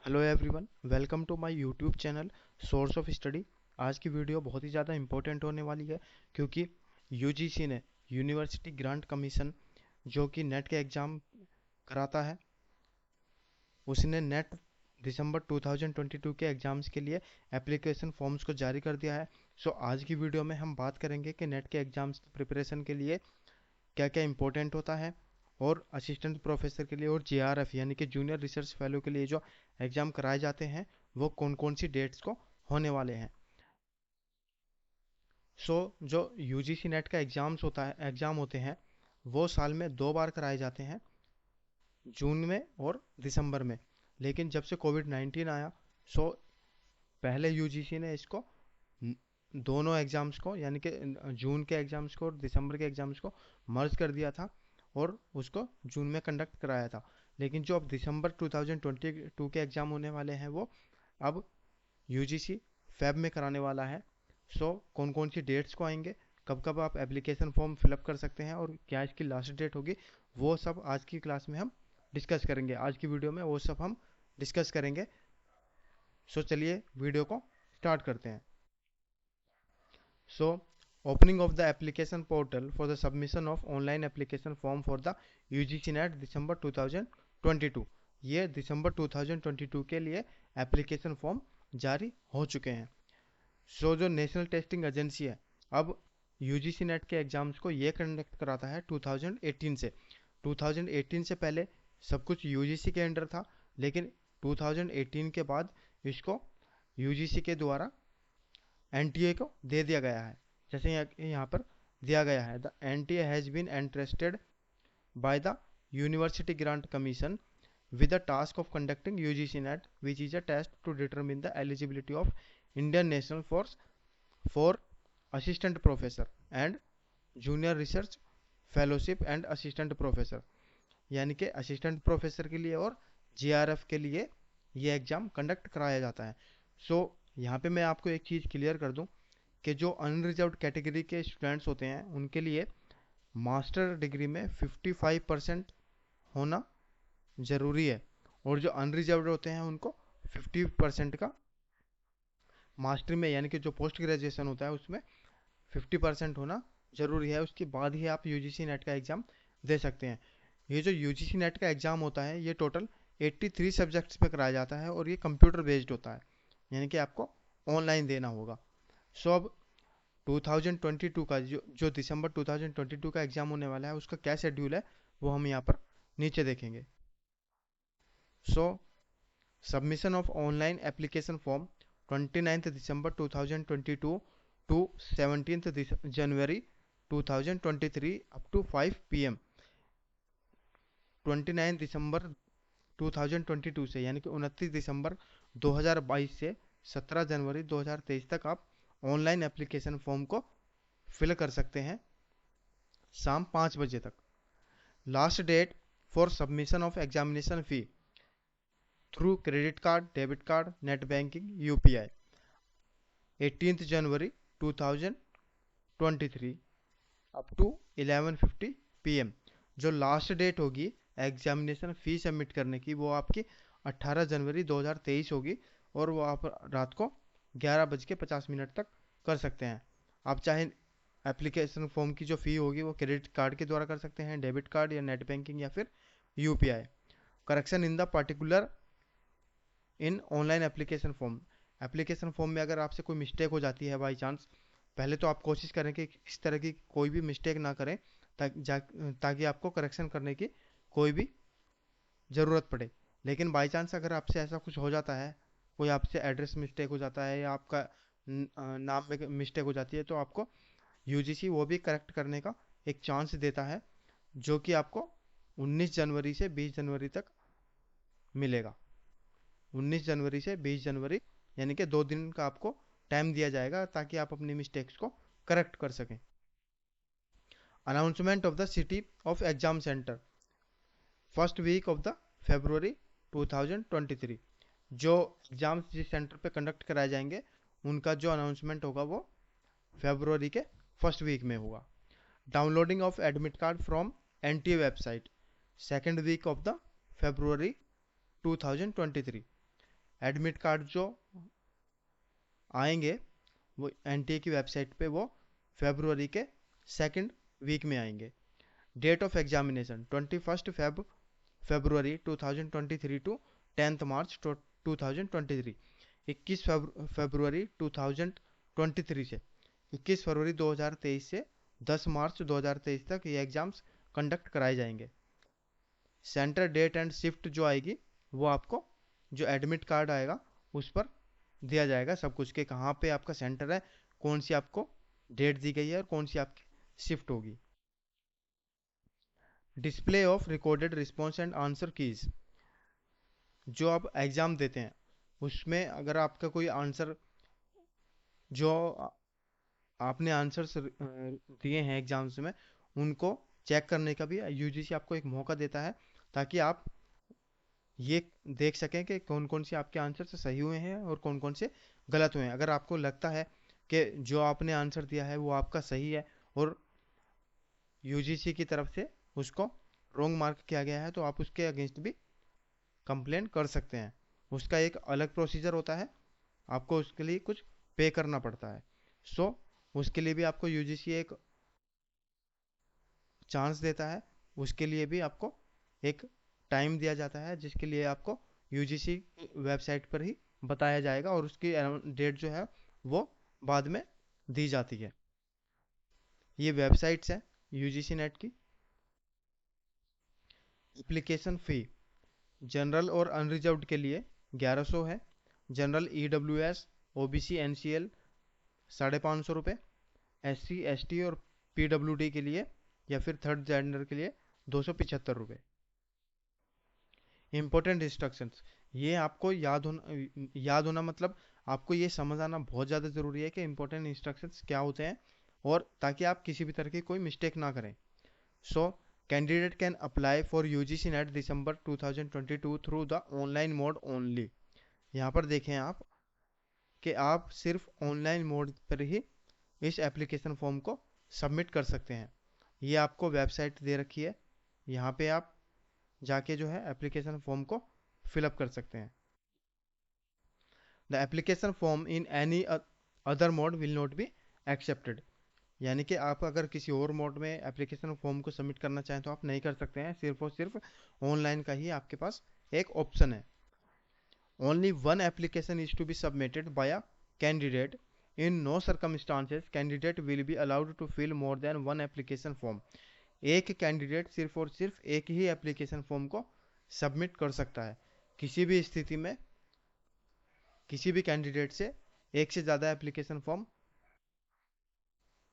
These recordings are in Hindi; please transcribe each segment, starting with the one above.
Hello everyone, welcome to my YouTube channel source of study. आज की वीडियो बहुत ही ज़्यादा इंपॉर्टेंट होने वाली है क्योंकि यूजीसी ने यूनिवर्सिटी ग्रांट कमीशन जो कि नेट के एग्ज़ाम कराता है, उसने नेट दिसंबर 2022 के एग्ज़ाम्स के लिए एप्लीकेशन फॉर्म्स को जारी कर दिया है। आज की वीडियो में हम बात करेंगे कि नेट के एग्ज़ाम्स की प्रिपरेशन के लिए क्या क्या इंपॉर्टेंट होता है और असिस्टेंट प्रोफेसर के लिए और जेआरएफ यानी कि जूनियर रिसर्च फेलो के लिए जो एग्ज़ाम कराए जाते हैं वो कौन कौन सी डेट्स को होने वाले हैं। जो यूजीसी नेट का एग्ज़ाम होते हैं वो साल में 2 बार कराए जाते हैं, जून में और दिसंबर में। लेकिन जब से कोविड-19 आया, सो पहले यूजीसी ने इसको दोनों एग्ज़ाम्स को यानी कि जून के एग्ज़ाम्स को और दिसंबर के एग्ज़ाम्स को मर्ज कर दिया था और उसको जून में कंडक्ट कराया था। लेकिन जो अब दिसंबर 2022 के एग्ज़ाम होने वाले हैं वो अब यूजीसी फेब में कराने वाला है। कौन कौन सी डेट्स को आएंगे, कब कब आप एप्लीकेशन फॉर्म फिलअप कर सकते हैं और क्या इसकी लास्ट डेट होगी, वो सब आज की क्लास में हम डिस्कस करेंगे। आज की वीडियो में वो सब हम डिस्कस करेंगे। चलिए वीडियो को स्टार्ट करते हैं। So, opening of the application portal for the submission of online application form for the UGC NET दिसंबर 2022। ये दिसंबर 2022 के लिए एप्लीकेशन फॉर्म जारी हो चुके हैं। जो नेशनल टेस्टिंग एजेंसी है, अब यूजीसी नेट के एग्जाम्स को ये कंडक्ट कराता है 2018 से। 2018 से पहले सब कुछ यूजीसी के अंडर था, लेकिन 2018 के बाद इसको यूजीसी के द्वारा एनटीए को दे दिया गया है। जैसे यहाँ पर दिया गया है, the NTA has been entrusted by the University Grant Commission with the task of conducting UGC NET, which is a test to determine the eligibility of Indian national force for assistant professor and junior research fellowship and assistant professor। यानी कि असिस्टेंट प्रोफेसर के लिए और जीआरएफ के लिए ये एग्ज़ाम कंडक्ट कराया जाता है। यहाँ पे मैं आपको एक चीज़ क्लियर कर दूं कि जो अनरिजर्व्ड कैटेगरी के स्टूडेंट्स होते हैं उनके लिए मास्टर डिग्री में 55% होना ज़रूरी है, और जो अनरिजर्व्ड होते हैं उनको 50% का मास्टरी में यानी कि जो पोस्ट ग्रेजुएशन होता है उसमें 50% होना ज़रूरी है। उसके बाद ही आप यूजीसी नेट का एग्ज़ाम दे सकते हैं। ये जो यूजीसी नेट का एग्ज़ाम होता है ये टोटल 83 सब्जेक्ट्स पे कराया जाता है और ये कंप्यूटर बेस्ड होता है, यानी कि आपको ऑनलाइन देना होगा। अब 2022 का जो दिसंबर 2022 का एग्ज़ाम होने वाला है उसका क्या शेड्यूल है वो हम यहाँ पर नीचे देखेंगे। Submission of online application form 29 December 2022 to 17 January 2023 up to 5 PM। 29 दिसंबर 2022 से यानी कि 29 दिसंबर 2022 से 17 जनवरी 2023 तक आप ऑनलाइन एप्लीकेशन फॉर्म को फिल कर सकते हैं शाम 5 बजे तक। Last date for submission of examination fee through credit card, debit card, net banking, UPI 18 January 2023 up to 11:50 PM। जो लास्ट डेट होगी एग्जामिनेशन फ़ी सबमिट करने की वो आपकी 18 जनवरी 2023 होगी, और वो आप रात को 11:50 तक कर सकते हैं। आप चाहे एप्लीकेशन फॉर्म की जो फ़ी होगी वो क्रेडिट कार्ड के द्वारा कर सकते हैं, डेबिट कार्ड या नेट बैंकिंग या फिर UPI. Correction in the particular in online application form में अगर आपसे कोई मिस्टेक हो जाती है बाई चांस, पहले तो आप कोशिश करें कि इस तरह की कोई भी मिस्टेक ना करें ताकि आपको करेक्शन करने की कोई भी ज़रूरत पड़े। लेकिन बाई चांस अगर आपसे ऐसा कुछ हो जाता है, कोई आपसे एड्रेस मिस्टेक हो जाता है या आपका नाम में मिस्टेक हो जाती है, तो आपको यूजीसी वो भी करेक्ट करने का एक चांस देता है, जो कि आपको 19 जनवरी से 20 जनवरी तक मिलेगा। 19 जनवरी से 20 जनवरी यानी कि 2 दिन का आपको टाइम दिया जाएगा ताकि आप अपनी मिस्टेक्स को करेक्ट कर सकें। Announcement of the city of exam centre first week of the February 2023। जो एग्जाम्स जिस सेंटर पे कंडक्ट कराए जाएंगे उनका जो अनाउंसमेंट होगा वो फरवरी के फर्स्ट वीक में होगा। Downloading of admit card from NTA website second week of the February 2023। Admit card जो आएंगे वो एनटीए की वेबसाइट पे वो फेब्रुवरी के सेकंड वीक में आएंगे। Date of examination 21 February 2023 to 10 March 2023। 21 फरवरी 2023 से 21 फरवरी 2023 से 10 मार्च 2023 तक ये एग्जाम्स कंडक्ट कराए जाएंगे। सेंटर डेट एंड शिफ्ट जो आएगी वो आपको जो एडमिट कार्ड आएगा उस पर दिया जाएगा सब कुछ, के कहाँ पे आपका सेंटर है, कौन सी आपको डेट दी गई है और कौन सी आपकी शिफ्ट होगी। Display of recorded response and answer keys. जो आप एग्जाम देते हैं उसमें अगर आपका कोई आंसर जो आपने आंसर्स दिए हैं एग्जाम्स में उनको चेक करने का भी यूजीसी आपको एक मौका देता है, ताकि आप ये देख सकें कि कौन कौन से आपके आंसर से सही हुए हैं और कौन कौन से गलत हुए हैं। अगर आपको लगता है कि जो आपने आंसर दिया है वो आपका सही है और यूजीसी की तरफ से उसको रॉन्ग मार्क किया गया है तो आप उसके अगेंस्ट भी कंप्लेन कर सकते हैं। उसका एक अलग प्रोसीजर होता है, आपको उसके लिए कुछ पे करना पड़ता है। सो उसके लिए भी आपको यूजीसी एक चांस देता है, उसके लिए भी आपको एक टाइम दिया जाता है जिसके लिए आपको यूजीसी वेबसाइट पर ही बताया जाएगा और उसकी डेट जो है वो बाद में दी जाती है। ये वेबसाइट्स है यूजीसी नेट की। एप्लीकेशन फ़ी जनरल और अनरिजर्व्ड के लिए 1100 है। जनरल ईडब्ल्यूएस ओबीसी एनसीएल 550 रुपये। एससी एसटी और पीडब्ल्यूडी के लिए या फिर थर्ड जेंडर के लिए 275 रुपये। इंपॉर्टेंट इंस्ट्रक्शंस, ये आपको याद होना मतलब आपको ये समझ आना बहुत ज़्यादा ज़रूरी है कि इंपॉर्टेंट इंस्ट्रक्शंस क्या होते हैं और ताकि आप किसी भी तरह की कोई मिस्टेक ना करें। So candidate can apply for UGC net December 2022 through the online mode only. यहाँ पर देखें आप कि आप सिर्फ ऑनलाइन मोड पर ही इस एप्लीकेशन फॉर्म को सबमिट कर सकते हैं। ये आपको वेबसाइट दे रखी है, यहाँ पे आप जाके जो है एप्लीकेशन फॉर्म को फिलअप कर सकते हैं। The application form in any other mode will not be accepted. यानी कि आप अगर किसी और मोड में एप्लीकेशन फॉर्म को सबमिट करना चाहें तो आप नहीं कर सकते हैं, सिर्फ और सिर्फ ऑनलाइन का ही आपके पास एक ऑप्शन है। Only one application is to be submitted by a candidate. In no circumstances candidate will be allowed to fill more than one application form. एक कैंडिडेट सिर्फ और सिर्फ एक ही एप्लीकेशन फॉर्म को सबमिट कर सकता है। किसी भी स्थिति में किसी भी कैंडिडेट से एक से ज़्यादा एप्लीकेशन फॉर्म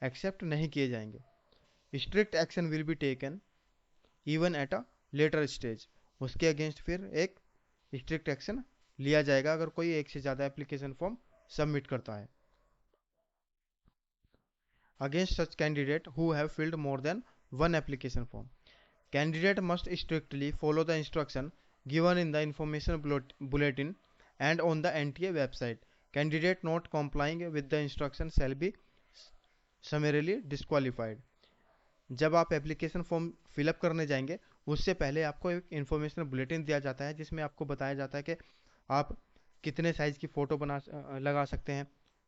एक्सेप्ट नहीं किए जाएंगे। Strict action will be taken even at a later stage. उसके अगेंस्ट फिर एक स्ट्रिक्ट एक्शन लिया जाएगा अगर कोई एक से ज़्यादा एप्लीकेशन फॉर्म सबमिट करता है। Against such candidate who have filled more than one application form, candidate must strictly follow the instruction given in the information bulletin and on the NTA website. Candidate not complying with the instruction shall be summarily disqualified. जब आप एप्लीकेशन फॉर्म फिलअप करने जाएंगे उससे पहले आपको एक इन्फॉर्मेशन बुलेटिन दिया जाता है जिसमें आपको बताया जाता है कि आप कितने साइज़ की फ़ोटो लगा सकते हैं।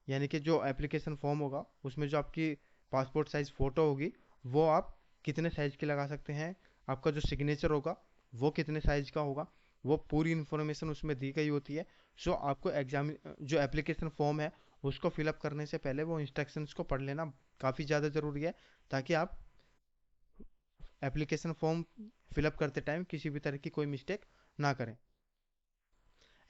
यानी कि जो एप्लीकेशन फॉर्म होगा उसमें जो आपकी पासपोर्ट साइज़ फ़ोटो होगी वो आप कितने साइज़ की लगा सकते हैं। आपका जो सिग्नेचर होगा वो कितने साइज़ का होगा, वो पूरी इन्फॉर्मेशन उसमें दी गई होती है। सो आपको एग्जाम जो एप्लीकेशन फॉर्म है उसको फिलअप करने से पहले वो इंस्ट्रक्शंस को पढ़ लेना काफ़ी ज़्यादा ज़रूरी है, ताकि आप एप्लीकेशन फॉर्म फिलअप करते टाइम किसी भी तरह की कोई मिस्टेक ना करें।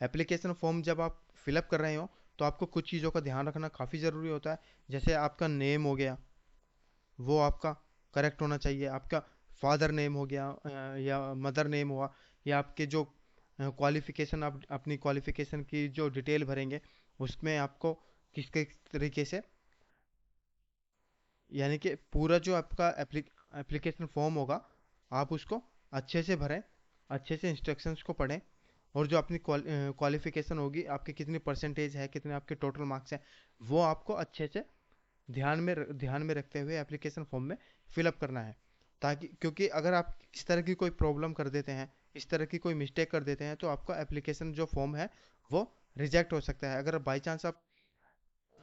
एप्लीकेशन फॉर्म जब आप फिलअप कर रहे हो तो आपको कुछ चीज़ों का ध्यान रखना काफ़ी ज़रूरी होता है। जैसे आपका नेम हो गया वो आपका करेक्ट होना चाहिए, आपका फादर नेम हो गया या मदर नेम हुआ, या आपके जो क्वालिफ़िकेशन आप अपनी क्वालिफ़िकेशन की जो डिटेल भरेंगे उसमें आपको किस किस तरीके से, यानी कि पूरा जो आपका एप्लीकेशन फॉर्म होगा आप उसको अच्छे से भरें, अच्छे से इंस्ट्रक्शंस को पढ़ें और जो अपनी क्वालिफ़िकेशन होगी, आपकी कितनी परसेंटेज है, कितने आपके टोटल मार्क्स हैं, वो आपको अच्छे से ध्यान में रखते हुए एप्लीकेशन फॉर्म में फिलअप करना है। ताकि क्योंकि अगर आप इस तरह की कोई प्रॉब्लम कर देते हैं इस तरह की कोई मिस्टेक कर देते हैं तो आपका एप्लीकेशन जो फॉर्म है वो रिजेक्ट हो सकता है। अगर बाई चांस आप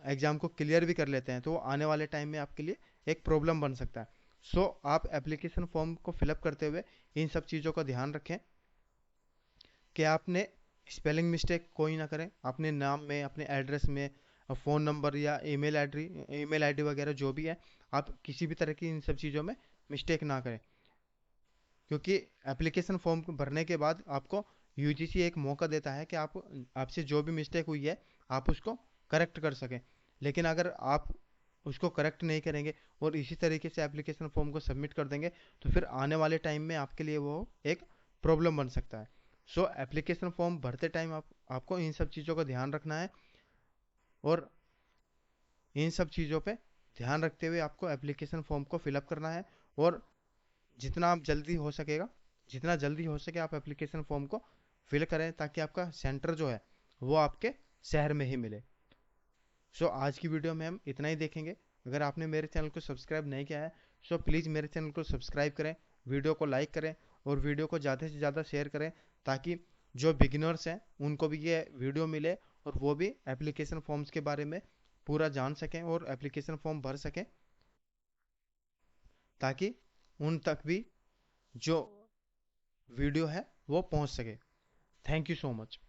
एग्जाम को क्लियर भी कर लेते हैं तो वो आने वाले टाइम में आपके लिए एक प्रॉब्लम बन सकता है। सो आप एप्लीकेशन फॉर्म को फिलअप करते हुए इन सब चीज़ों का ध्यान रखें कि आपने स्पेलिंग मिस्टेक कोई ना करें अपने नाम में, अपने एड्रेस में, फ़ोन नंबर या ईमेल आईडी वगैरह जो भी है, आप किसी भी तरह की इन सब चीज़ों में मिस्टेक ना करें। क्योंकि एप्लीकेशन फॉर्म भरने के बाद आपको यूजीसी एक मौका देता है कि आपसे जो भी मिस्टेक हुई है आप उसको करेक्ट कर सकें। लेकिन अगर आप उसको करेक्ट नहीं करेंगे और इसी तरीके से एप्लीकेशन फॉर्म को सबमिट कर देंगे तो फिर आने वाले टाइम में आपके लिए वो एक प्रॉब्लम बन सकता है। सो एप्लीकेशन फॉर्म भरते टाइम आपको इन सब चीज़ों का ध्यान रखना है और इन सब चीज़ों पे ध्यान रखते हुए आपको एप्लीकेशन फॉर्म को फिलअप करना है। और जितना आप जल्दी हो सकेगा जितना जल्दी हो सके आप एप्लीकेशन फॉर्म को फिल करें ताकि आपका सेंटर जो है वो आपके शहर में ही मिले। सो आज की वीडियो में हम इतना ही देखेंगे। अगर आपने मेरे चैनल को सब्सक्राइब नहीं किया है सो प्लीज़ मेरे चैनल को सब्सक्राइब करें, वीडियो को लाइक करें और वीडियो को ज़्यादा से ज़्यादा शेयर करें ताकि जो बिगिनर्स हैं उनको भी ये वीडियो मिले और वो भी एप्लीकेशन फॉर्म्स के बारे में पूरा जान सकें और एप्लीकेशन फॉर्म भर सकें ताकि उन तक भी जो वीडियो है वो पहुंच सके। Thank you so much.